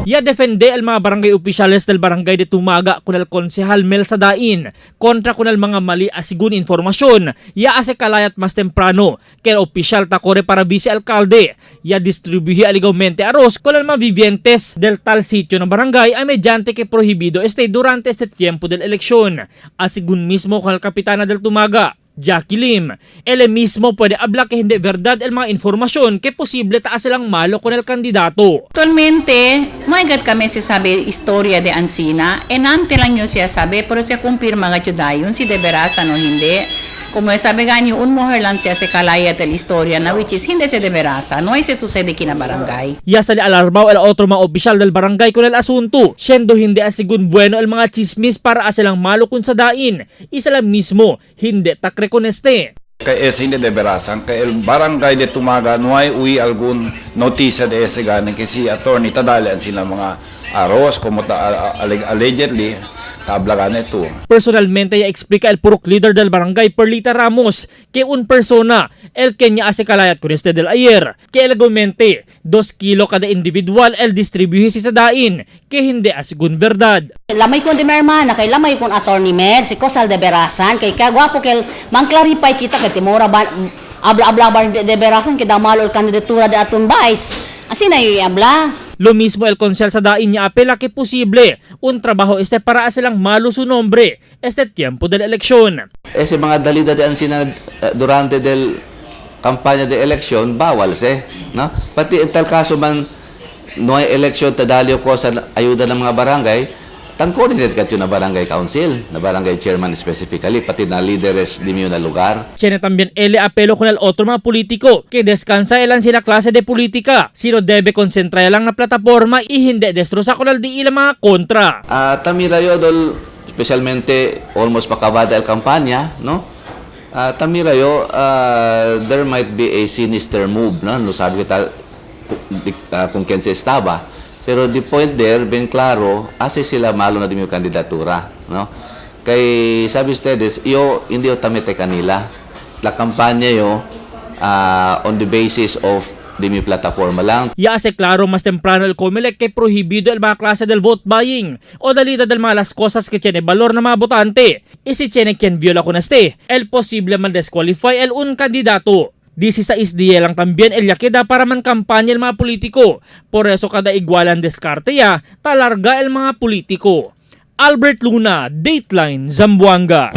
Ya defende el mga barangay opisyales del barangay de Tumaga kunal konsehal Mel Sadain kontra kunal mga mali asigun informasyon ya ase kalayat mas temprano ken opisyal takore para vice-alcalde ya distribuhi aligawmente aros kunal mga vivientes del tal sitio ng barangay ay mediante que prohibido este durante este tiempo del eleksyon asigun mismo kunal kapitana del Tumaga Jackie Lim. Ele mismo puede habla que hindi verdad el mga informasyon que posible taas silang malo con el kandidato. Actualmente, agad kami sabi istorya de Ancina, enante lang yun siya sabi, pero siya kumpirma nga yun si De Verasan o hindi. Como sabi nga niyo, unmoher lang siya sa kalaya del istorya na which is hindi si De Verasan, no ay se sucede kina barangay. Ya sa alarbaw el otro mga opisyal del barangay con el asunto, siendo hindi asigun bueno el mga chismis para asilang malo kun sa dain, isa lang mismo, hindi takre con este. Kay ese hindi De Verasan, kay el barangay de Tumaga no hay ui algún noticia de ese ganing que si attorney tadali sila mga aros como allegedly tablagan ito. Personalmente ya explica el purok líder del barangay Perlita Ramos que un persona el kenya hace kalayat con este del ayer que elegomente 2 kilo kada individual el distribuhi si sa dain que hindi asigun verdad. Lamay ko di mermana, kay lamay ko attorney mer, si Cosal De Verasan, kay kagwapo kay mang-clarify kita kay timora ba abla-abla ba De Verasan kay damalo el kandidatura de atun vice. Asin na yung abla. Lo mismo el konsel sa dain niya apela que posible un trabajo este para silang malo su nombre este tiempo de la eleksyon. Ese mga dalida de Ancina durante del kampanya de eleksyon bawal no? Pati in tal kaso man no hay eleksyon tadalyo ko sa ayuda ng mga barangay, tan coordinate ka na barangay council, na barangay chairman specifically, pati na líderes di na lugar. Tiene también ele apelo con el otro mga politiko que descansa elan sila klase de politika. Sino debe konsentra lang na plataforma y hindi destrosa con el di ilang mga kontra. Tamira yo dol, especialmente almost pakabada el kampanya, no? Tamira yo, there might be a sinister move, no? No sabi kita kung ken se estaba. Pero the point there, bien claro, ase sila malo na di yung kandidatura, no? Kay sabi ustedes, hindi yo tamete kanila. La kampanya yo on the basis of di mi plataforma lang. Ya hace claro más temprano el COMELEC que prohibido el mga klase del vote buying o dalida del mga las cosas que tiene valor na mga botante. Y si tiene quien viola con este, el posible man desqualify el un candidato. 16 día lang también el yakeda para man kampanya el mga politiko. Por eso kada igualan diskarte ya, talarga el mga politiko. Albert Luna, Dateline, Zamboanga.